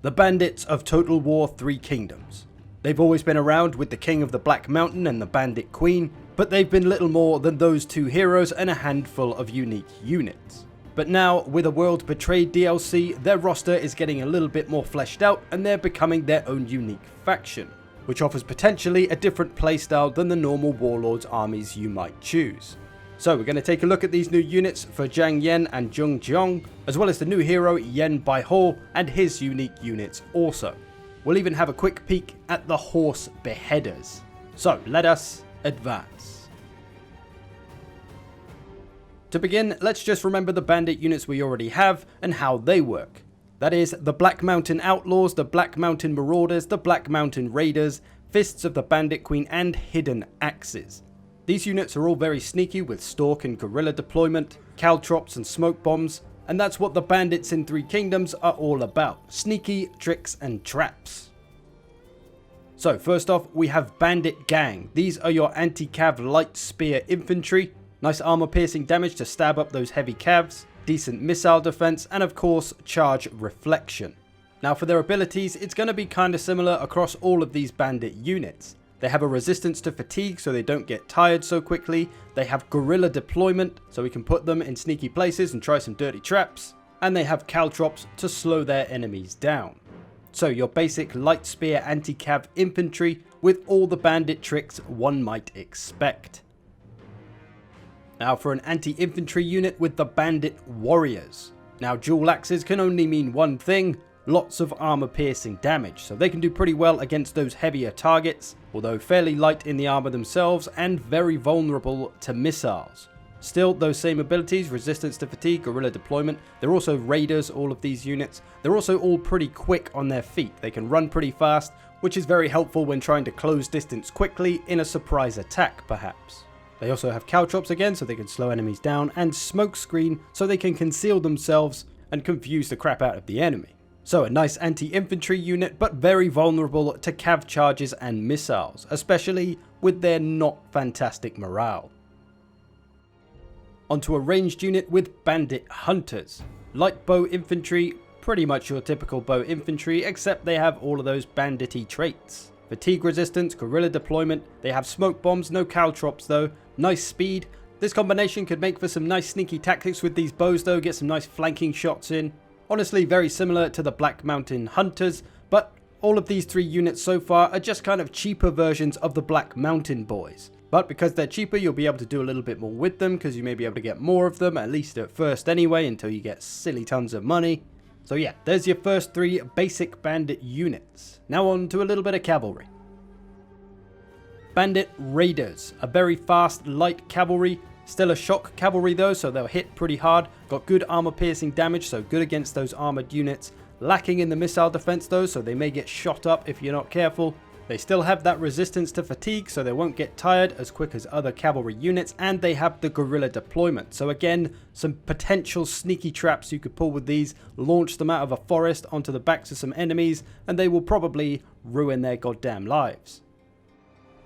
The Bandits of Total War Three Kingdoms. They've always been around with the King of the Black Mountain and the Bandit Queen, but they've been little more than those two heroes and a handful of unique units. But now, with a World Betrayed DLC, their roster is getting a little bit more fleshed out and they're becoming their own unique faction, which offers potentially a different playstyle than the normal Warlords armies you might choose. So we're going to take a look at these new units for Zhang Yan and Zheng Jiang, as well as the new hero Yen Baiho and his unique units also. We'll even have a quick peek at the Horse Beheaders. So let us advance. To begin, let's just remember the bandit units we already have and how they work. That is, the Black Mountain Outlaws, the Black Mountain Marauders, the Black Mountain Raiders, Fists of the Bandit Queen and Hidden Axes. These units are all very sneaky with stalk and guerrilla deployment, caltrops and smoke bombs, and that's what the bandits in Three Kingdoms are all about, sneaky tricks and traps. So first off, we have Bandit Gang. These are your anti-cav light spear infantry, nice armor piercing damage to stab up those heavy cavs, decent missile defense, and of course charge reflection. Now for their abilities, it's going to be kind of similar across all of these bandit units. They have a resistance to fatigue so they don't get tired so quickly. They have guerrilla deployment so we can put them in sneaky places and try some dirty traps. And they have caltrops to slow their enemies down. So your basic light spear anti-cav infantry with all the bandit tricks one might expect. Now for an anti-infantry unit with the Bandit Warriors. Now dual axes can only mean one thing, lots of armor piercing damage, so they can do pretty well against those heavier targets, although fairly light in the armor themselves and very vulnerable to missiles. Still, those same abilities, resistance to fatigue, guerrilla deployment, they're also raiders, all of these units. They're also all pretty quick on their feet. They can run pretty fast, which is very helpful when trying to close distance quickly in a surprise attack perhaps. They also have caltrops again so they can slow enemies down, and smokescreen so they can conceal themselves and confuse the crap out of the enemy. So a nice anti-infantry unit, but very vulnerable to cav charges and missiles, especially with their not fantastic morale. Onto a ranged unit with Bandit Hunters. Light bow infantry, pretty much your typical bow infantry, except they have all of those bandity traits. Fatigue resistance, guerrilla deployment, they have smoke bombs, no caltrops though, nice speed. This combination could make for some nice sneaky tactics with these bows though, get some nice flanking shots in. Honestly, very similar to the Black Mountain Hunters, but all of these three units so far are just kind of cheaper versions of the Black Mountain Boys. But because they're cheaper, you'll be able to do a little bit more with them, because you may be able to get more of them, at least at first anyway, until you get silly tons of money. So yeah, there's your first three basic bandit units. Now on to a little bit of cavalry. Bandit Raiders, a very fast, light cavalry. Still a shock cavalry though, so they'll hit pretty hard. Got good armor piercing damage, so good against those armored units. Lacking in the missile defense though, so they may get shot up if you're not careful. They still have that resistance to fatigue, so they won't get tired as quick as other cavalry units, and they have the guerrilla deployment. So again, some potential sneaky traps you could pull with these, launch them out of a forest onto the backs of some enemies, and they will probably ruin their goddamn lives.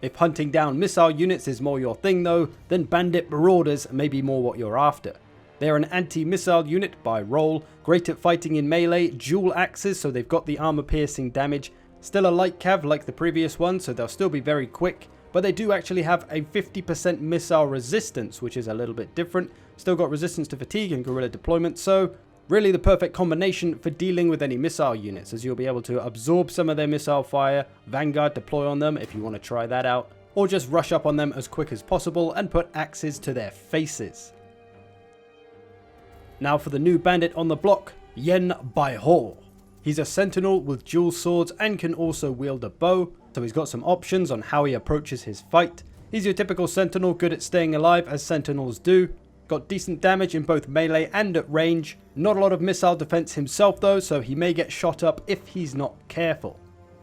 If hunting down missile units is more your thing though, then Bandit Broadus may be more what you're after. They're an anti-missile unit by role, great at fighting in melee, dual axes so they've got the armor piercing damage, still a light cav like the previous one so they'll still be very quick, but they do actually have a 50% missile resistance, which is a little bit different. Still got resistance to fatigue and guerrilla deployment, so really the perfect combination for dealing with any missile units, as you'll be able to absorb some of their missile fire, vanguard deploy on them if you want to try that out, or just rush up on them as quick as possible and put axes to their faces. Now for the new bandit on the block, Yen Baiho. He's a sentinel with dual swords and can also wield a bow, so he's got some options on how he approaches his fight. He's your typical sentinel, good at staying alive as sentinels do. Got decent damage in both melee and at range. Not a lot of missile defense himself though, so he may get shot up if he's not careful.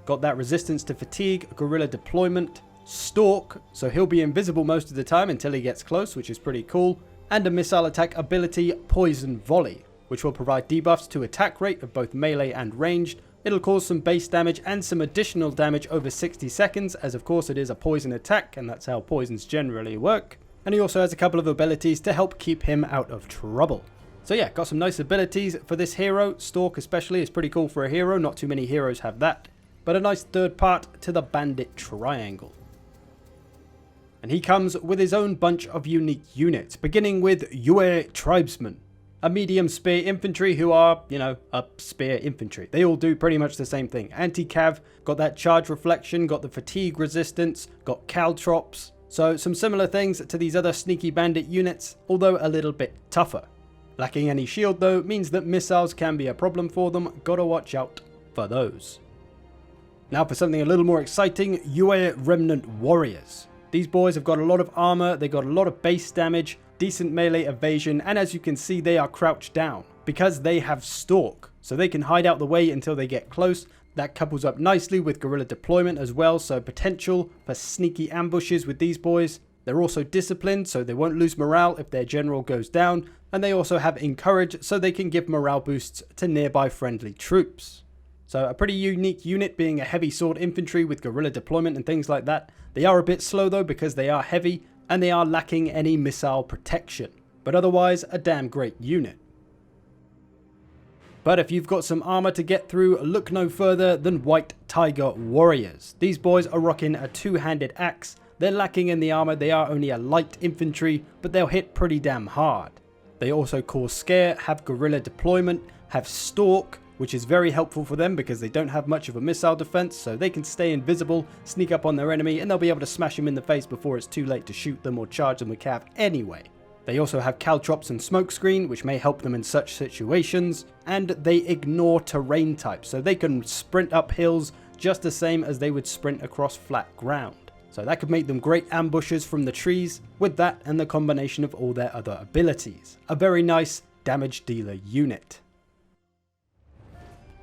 Got that resistance to fatigue, guerrilla deployment, stalk, so he'll be invisible most of the time until he gets close, which is pretty cool, and a missile attack ability, Poison Volley, which will provide debuffs to attack rate of both melee and ranged. It'll cause some base damage and some additional damage over 60 seconds, as of course it is a poison attack, and that's how poisons generally work. And he also has a couple of abilities to help keep him out of trouble. So yeah, got some nice abilities for this hero. Stalk especially is pretty cool for a hero. Not too many heroes have that. But a nice third part to the Bandit Triangle. And he comes with his own bunch of unique units, beginning with Yue Tribesmen, a medium spear infantry who are, you know, a spear infantry. They all do pretty much the same thing. Anti-cav, got that charge reflection, got the fatigue resistance, got caltrops. So some similar things to these other sneaky bandit units, although a little bit tougher. Lacking any shield though means that missiles can be a problem for them. Gotta watch out for those. Now for something a little more exciting, Yue Remnant Warriors. These boys have got a lot of armor, they got a lot of base damage, decent melee evasion, and as you can see they are crouched down because they have stalk, so they can hide out the way until they get close. That couples up nicely with guerrilla deployment as well, so potential for sneaky ambushes with these boys. They're also disciplined, so they won't lose morale if their general goes down, and they also have encourage, so they can give morale boosts to nearby friendly troops. So a pretty unique unit, being a heavy sword infantry with guerrilla deployment and things like that. They are a bit slow though because they are heavy and they are lacking any missile protection. But otherwise a damn great unit. But if you've got some armor to get through, look no further than White Tiger Warriors. These boys are rocking a two-handed axe. They're lacking in the armor, they are only a light infantry, but they'll hit pretty damn hard. They also cause scare, have guerrilla deployment, have stalk, which is very helpful for them because they don't have much of a missile defense, so they can stay invisible, sneak up on their enemy, and they'll be able to smash them in the face before it's too late to shoot them or charge them with cav anyway. They also have caltrops and smokescreen, which may help them in such situations, and they ignore terrain types, so they can sprint up hills just the same as they would sprint across flat ground. So that could make them great ambushers from the trees, with that and the combination of all their other abilities. A very nice damage dealer unit.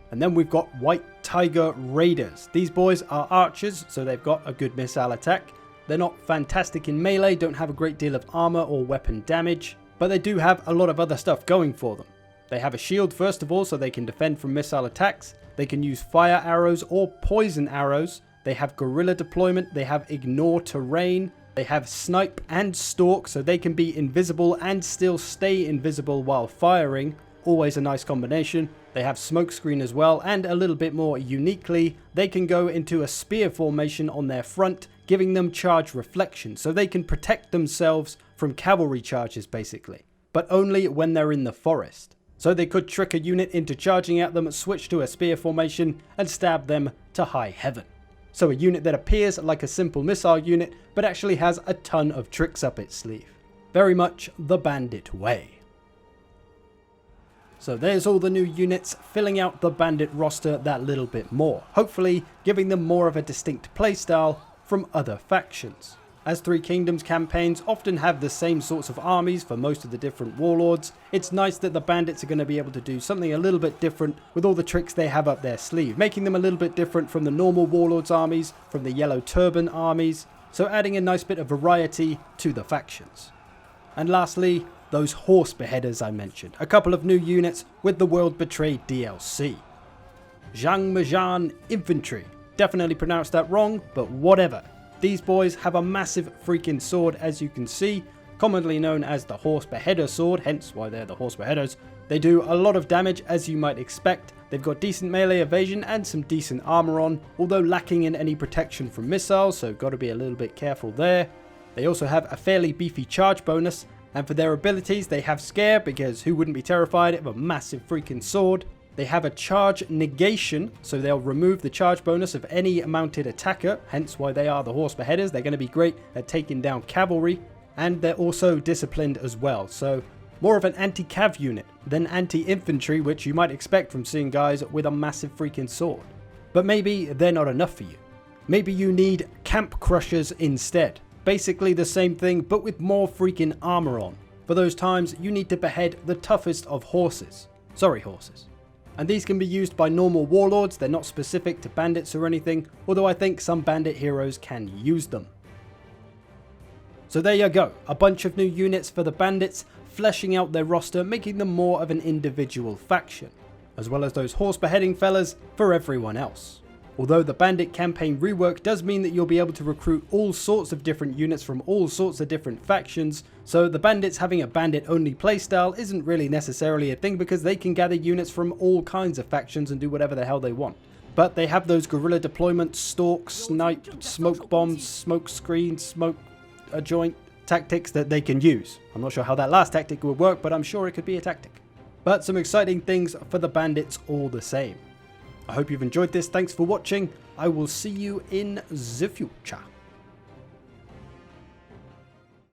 And then we've got White Tiger Raiders. These boys are archers, so they've got a good missile attack. They're not fantastic in melee, don't have a great deal of armor or weapon damage, but they do have a lot of other stuff going for them. They have a shield first of all, so they can defend from missile attacks. They can use fire arrows or poison arrows. They have guerrilla deployment, they have ignore terrain, they have snipe and stalk, so they can be invisible and still stay invisible while firing. Always a nice combination. They have smokescreen as well, and a little bit more uniquely, they can go into a spear formation on their front, giving them charge reflection, so they can protect themselves from cavalry charges basically, but only when they're in the forest. So they could trick a unit into charging at them, switch to a spear formation, and stab them to high heaven. So a unit that appears like a simple missile unit, but actually has a ton of tricks up its sleeve. Very much the Bandit way. So there's all the new units, filling out the Bandit roster that little bit more, hopefully giving them more of a distinct playstyle from other factions. As Three Kingdoms campaigns often have the same sorts of armies for most of the different warlords, it's nice that the bandits are going to be able to do something a little bit different with all the tricks they have up their sleeve, making them a little bit different from the normal warlords armies, from the yellow turban armies, so adding a nice bit of variety to the factions. And lastly, those horse beheaders I mentioned, a couple of new units with the World Betrayed DLC. Zhang Majan Infantry, definitely pronounced that wrong, but whatever. These boys have a massive freaking sword, as you can see, commonly known as the horse beheader sword, hence why they're the horse beheaders. They do a lot of damage, as you might expect. They've got decent melee evasion and some decent armor on, although lacking in any protection from missiles, so got to be a little bit careful there. They also have a fairly beefy charge bonus, and for their abilities they have scare, because who wouldn't be terrified of a massive freaking sword. They have a charge negation, so they'll remove the charge bonus of any mounted attacker, hence why they are the horse beheaders. They're going to be great at taking down cavalry, and they're also disciplined as well, so more of an anti-cav unit than anti-infantry, which you might expect from seeing guys with a massive freaking sword. But maybe they're not enough for you. Maybe you need camp crushers instead. Basically the same thing, but with more freaking armor on. For those times, you need to behead the toughest of horses. Sorry, horses. And these can be used by normal warlords, they're not specific to bandits or anything, although I think some bandit heroes can use them. So there you go, a bunch of new units for the bandits, fleshing out their roster, making them more of an individual faction, as well as those horse beheading fellas for everyone else. Although the Bandit campaign rework does mean that you'll be able to recruit all sorts of different units from all sorts of different factions, so the Bandits having a Bandit only playstyle isn't really necessarily a thing because they can gather units from all kinds of factions and do whatever the hell they want. But they have those guerrilla deployments, stalk, snipe, smoke bombs, smoke screen, smoke a joint tactics that they can use. I'm not sure how that last tactic would work, but I'm sure it could be a tactic. But some exciting things for the Bandits all the same. I hope you've enjoyed this. Thanks for watching. I will see you in the future.